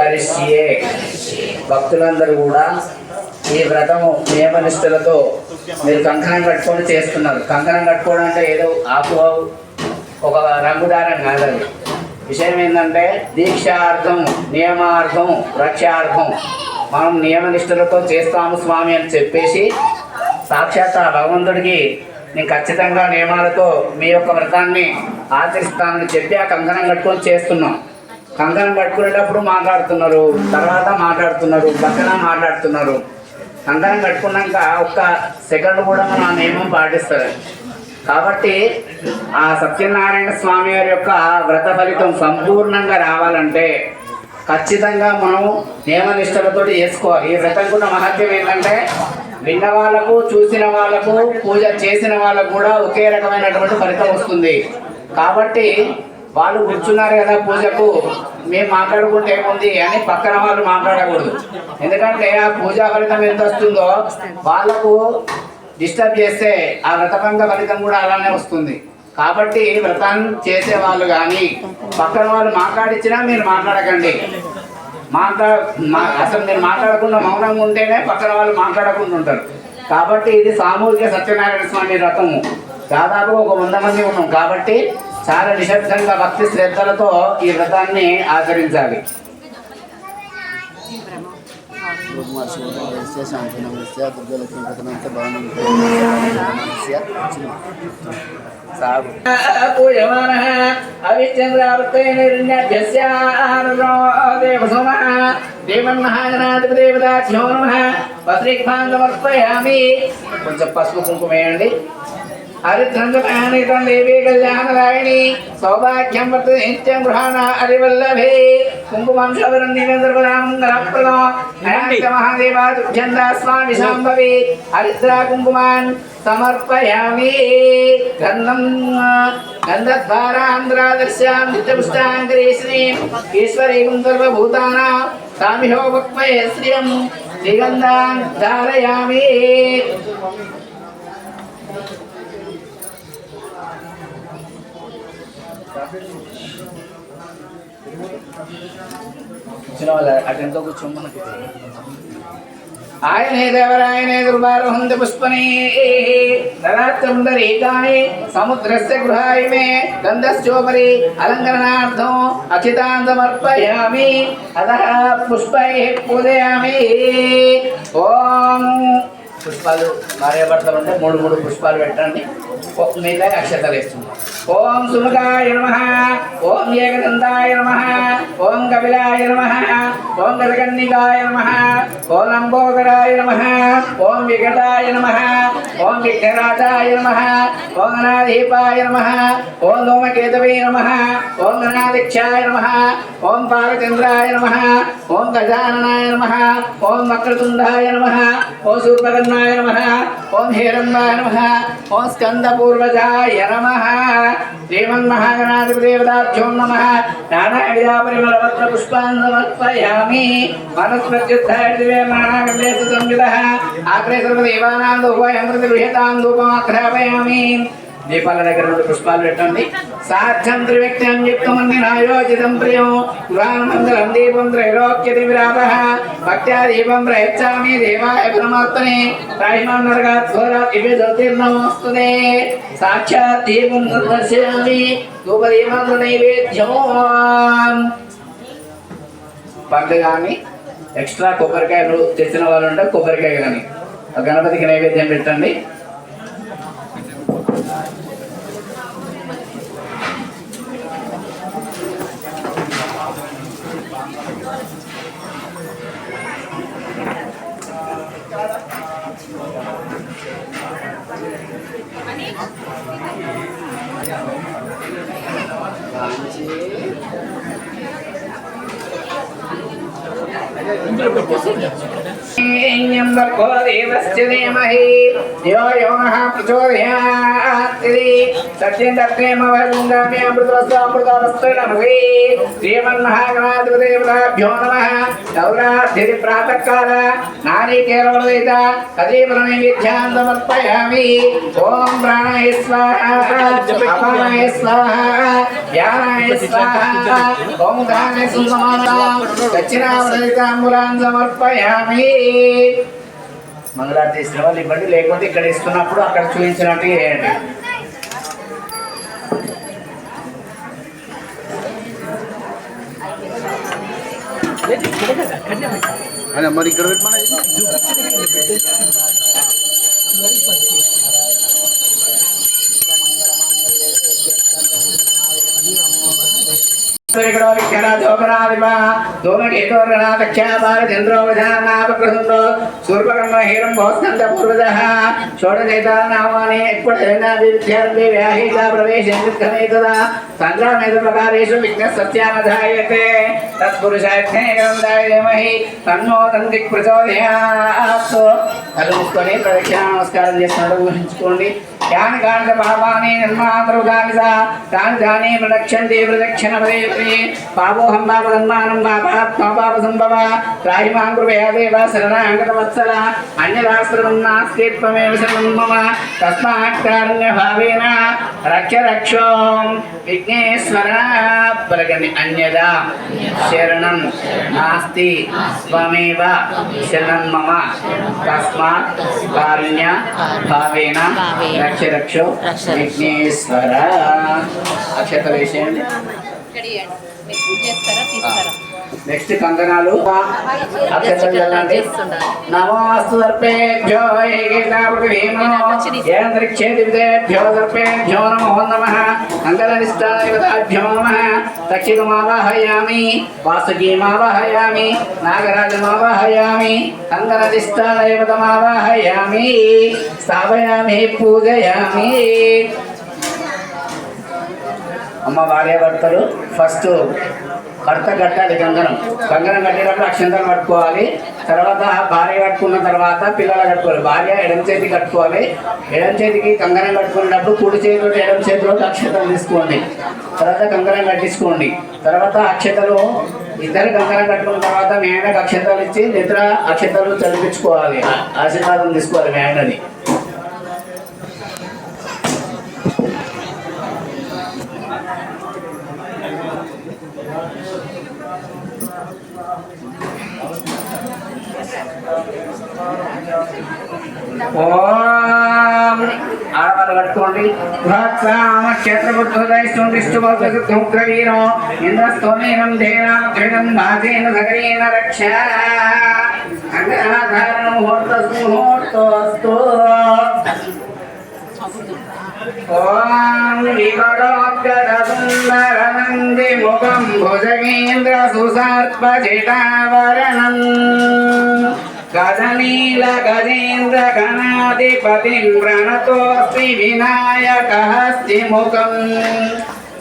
కరిష్యే. భక్తులందరూ కూడా ఈ వ్రతము నియమనిష్టలతో మీరు కంకణం కట్టుకొని చేస్తున్నారు. కంకణం కట్టుకోవడం అంటే ఏదో ఆకు ఒక రంగుదారం కాదండి. విషయం ఏంటంటే దీక్షార్థం, నియమార్థం, రక్షార్థం మనం నియమనిష్టలతో చేస్తాము స్వామి అని చెప్పేసి సాక్షాత్ ఆ భగవంతుడికి నేను ఖచ్చితంగా నియమాలతో మీ యొక్క వ్రతాన్ని ఆచరిస్తానని చెప్పి ఆ కంకణం కట్టుకొని చేస్తున్నాం. కంకణం కట్టుకునేటప్పుడు మాట్లాడుతున్నారు, తర్వాత మాట్లాడుతున్నారు, పక్కన మాట్లాడుతున్నారు. కంకణం కట్టుకున్నాక ఒక్క సెకండ్ కూడా మనం ఆ నియమం పాటిస్తారు. కాబట్టి ఆ సత్యనారాయణ స్వామి వారి యొక్క వ్రత ఫలితం సంపూర్ణంగా రావాలంటే ఖచ్చితంగా మనం నియమనిష్టలతో చేసుకోవాలి. ఈ వ్రతం కూడా మహత్యం ఏంటంటే విన్న వాళ్ళకు, చూసిన వాళ్ళకు, పూజ చేసిన వాళ్ళకు కూడా ఒకే రకమైనటువంటి ఫలితం వస్తుంది. కాబట్టి వాళ్ళు కూర్చున్నారు కదా పూజకు, మేము మాట్లాడుకుంటే ఏముంది అని పక్కన వాళ్ళు మాట్లాడకూడదు. ఎందుకంటే ఆ పూజా ఫలితం ఎంత వస్తుందో వాళ్ళకు డిస్టర్బ్ చేస్తే ఆ వ్రతభంగ ఫలితం కూడా అలానే వస్తుంది. కాబట్టి వ్రతాన్ని చేసే వాళ్ళు కానీ పక్కన వాళ్ళు మాట్లాడించినా మీరు మాట్లాడకండి. అసలు మీరు మాట్లాడకుండా మౌనంగా ఉంటేనే పక్కన వాళ్ళు మాట్లాడకుండా ఉంటారు. కాబట్టి ఇది సామూహిక సత్యనారాయణ స్వామి వ్రతము. దాదాపు ఒక 100 మంది ఉన్నాం. కాబట్టి చాలా నిశ్శబ్దంగా భక్తి శ్రద్ధలతో ఈ వ్రతాన్ని ఆచరించాలి. కొంచెం పసుపు కుంకుమ వేయండి. హరిద్రంగం దేవి కళ్యాణరాయణి సౌభాగ్యం వర్తతే నిత్యం గృహాణ హరివల్లభే కుంకుమం శబరం నివేంద్రపదాం మహాదేవాదుభ్యందా స్వామి శాంభవి హరిద్రా కుంకుమాన్ సమర్పయామి. గంధద్వారాంధ్రాదర్శ్యాం నిత్యపుష్టాంకరీశ్రీం ఈశ్వరీం సర్వభూతానాం సామిహో వక్మయే శ్రియం శ్రీగంధాం ధారయామి. అటెంతో కూర్చోమన్నది ఆయనే దేవరాయనే దుర్వారోహంత పుష్పనే దరాత్రందరీకాని సముద్రస్య గృహాయ మే గంధశ్చోపరి అలంకరణార్థం అక్షితాన్ సమర్పయామి. అతః పుష్పైః పూజయామి. ఓం పుష్పాలు భార్యాభర్తలు ఉంటే 3 పుష్పాలు పెట్టండి. మీద అక్షతలు వేస్తున్నాం. ఓం సుముఖాయ నమః, ఓం ఏకదంతాయ నమః, ఓం కపిలాయ నమః, ఓం గజకర్ణికాయ నమః, ఓం లంబోదరాయ నమః, ఓం వికటాయ నమః, ఓం విఘ్నరాజాయ నమః, ఓం గణాధిపాయ నమః, ఓం ధూమకేతవే నమః, ఓం గణాధ్యక్షాయ నమః, ఓం పాలచంద్రాయ నమః, ఓం గజాననాయ నమః, ఓం వక్రతుండాయ నమః, ఓం శూర్పకర్ణాయ నమః, ఓం హేరంబాయ నమః, ఓం స్కందపూర్వజాయ నమః. శ్రీమన్మహాగణాధిపదేవతాభ్యో నమః. నానావిధాపరిమళపత్ర పుష్పాన్ సమర్పయామి. మనస్మృత్యుద్ధాయ దివే నానాగంధేషు సంయుతః ఆగ్రే సర్వదేవానాం ధూపం గృహ్యతాం ధూపమాగ్రహయామి. దీపాల దగ్గర 2 పుష్పాలు పెట్టండి. సాధ్యం త్రివ్యక్త్యం యుక్తమన్యనాయోజితం ప్రియం పురాణమంగళం దీపం త్రైలోక్యతి విరాపః భక్త్యా దీపం ప్రయచ్చామి దేవాయ పరమాత్మనే రాహిమాన్ నరకాత్ ఘోరాత్ ఇవి జ్యోతిర్నమోస్తుతే. సాక్షాత్ దీపం దర్శయామి. ధూపదీపం నైవేద్యం. పండు కానీ ఎక్స్ట్రా కొబ్బరికాయలు తెచ్చిన వాళ్ళు ఉంటే కొబ్బరికాయ కానీ గణపతికి నైవేద్యం పెట్టండి. శ్రీమన్మహాగణాధిపదేవతాభ్యో దేవతాభ్యో నమః గౌరార్థితి ప్రాతకాల నారీకేలవలయిత కదీప నైవేద్యాం సమర్పయామి ఓం ప్రాణాయ స్వాహా అపానాయ స్వాహా ధ్యానాయ స్వాహా ఓం ధాన్య సుసమానాం దక్షిణావలయితాంబులాం సమర్పయామి. మంగళారతి ఇస్తున్న వాళ్ళు ఇవ్వండి, లేకపోతే ఇక్కడ ఇస్తున్నప్పుడు అక్కడ చూపించినట్టు చేయండి. మరి ఇక్కడ సంగ్రామేతు విఘ్న సత్యానధాయతే తత్పురుషాయమహి తన్నో తండ్రి ప్రచోదయాత్. కళ్ళు మూసుకొని ప్రదక్షిణ నమస్కారం చేస్తున్నాడు ఊహించుకోండి. యాని కాంత పాపాని నిర్మాతరు దాని తాని దాని ప్రదక్షంతి ప్రదక్షిణ పాపోహం పాపదన్మానం పాపాత్మ పాప సంభవ త్రాహిమాం కృపయా దేవ శరణాగత వత్సల అన్యదాస్త్రం నాస్తి త్వమేవ శరణం మమ తస్మాత్ కారుణ్య భావేన రక్ష రక్షో విఘ్నేశ్వర. పలకండి అన్యదా శరణం నాస్తి త్వమేవ శరణం మమ తస్మాత్ కారుణ్య భావేన రక్ష రక్షో విఘ్నేశ్వర. అక్షతలు వేసేయండి. నెక్స్ట్ కంకణాలు నమోస్తు సర్పేభ్యో ఏకృక్షేదిభ్యో సర్పేభ్యో నమో నమః కంకణనిష్టాదేవతాభ్యో నమః. దక్షిణమావాహయామి వాసుకీమావాహయామి నాగరాజమావాహయామి కంకణనిష్టాదేవతమావాహయామి స్థాపయామి పూజయామి. అమ్మ భార్య భర్తలు ఫస్ట్ భర్త కట్టాలి కంకణం. కంకణం కట్టేటప్పుడు అక్షంతలు కట్టుకోవాలి. తర్వాత భార్య కట్టుకున్న తర్వాత పిల్లలు కట్టుకోవాలి. భార్య ఎడమ చేతి కట్టుకోవాలి. ఎడమ చేతికి కంకణం కట్టుకునేటప్పుడు కుడి చేతిలో ఎడమ చేతిలో అక్షతలు తీసుకోండి. తర్వాత కంకణం కట్టించుకోండి. తర్వాత అక్షతలు ఇద్దరు కంకణం కట్టుకున్న తర్వాత మీ ఆయనకు అక్షతలు ఇచ్చి నిద్ర అక్షతలు చదివించుకోవాలి. ఆశీర్వాదం తీసుకోవాలి మీ ఆయనని. ఓం ఆడవాళ్ళు కట్టుకోండి. క్షేత్రపుత్రుదైష్టం ఇంద్రస్తోమేనం దేనాం భాజేన సగరేణ రక్ష ముహూర్తోస్తు. ఓం వికటోద్గతసుందరనంది ముఖం భుజగేంద్ర సుసర్పచితావరణం గజనీల గజేంద్ర గణాధిపతిం ప్రణతోస్మి వినాయకహస్తి ముఖం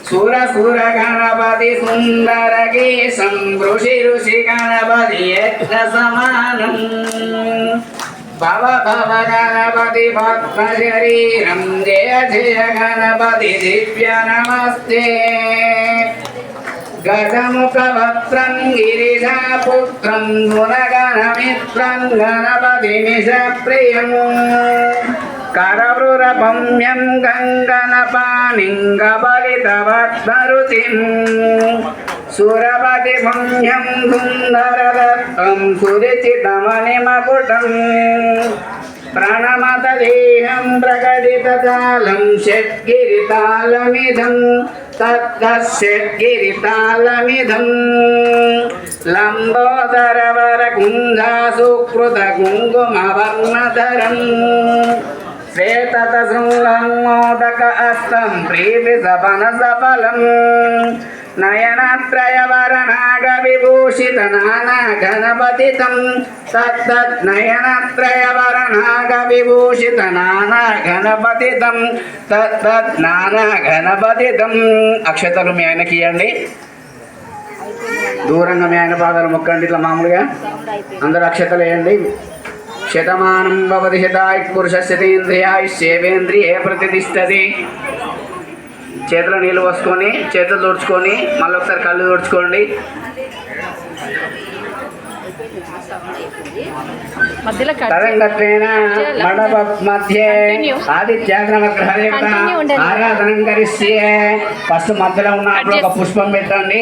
సురసుర గణపతి సుందర కేశం ఋషి ఋషి గణపతి యజ్ఞ సమానం భవ భవ గణపతి భక్త శరీరం జయ జయ గణపతి దివ్య నమస్తే. గజముఖ వక్త్రం గిరిజాపుత్రం గుణగణమిత్రం గణపతి నిజప్రియం కరవృరపమ్యం గంగనపాణిం గబలితవత్మరుతిం సురపతి పుణ్యం సుందరదత్తం సురిచితమణిమకుటం ప్రణమతదేహం ప్రకటితకాలం షట్గిరితాళమిదం తత్తషట్గిరితాళమిదం లంబోదరవర కుంజాసుకృత కుంకుమవర్ణధరం శ్వేతత శృంగం మోదక అస్తం ప్రీతి సపన సఫలం నయనత్రయవరణాగ విభూషిత నానా గణపతితం తత్తత్ నయనత్రయవరణాగ విభూషిత నానా గణపతితం తత్తత్ నానా గణపతితం. అక్షతలు మీ ఆయనకి ఇవ్వండి. దూరంగా మీ ఆయన పాదాలు మొక్కండి. ఇట్లా మామూలుగా అందరూ అక్షతలు వేయండి. శతమానం భవతి శతాయ్ పురుషేంద్రియాయుష్యేవేంద్రియే ప్రతిష్టతి. చేతిలో నీళ్ళు పోసుకొని చేతులు తుడుచుకొని మళ్ళీ ఒకసారి కళ్ళు తుడుచుకోండి. మధ్యలో తదంగత్వేన మండప మధ్యే ఆదిత్యాగ్రహ ఆరాధన కరిస్తే ఫస్ట్ మధ్యలో ఉన్న ఒక పుష్పం పెట్టండి.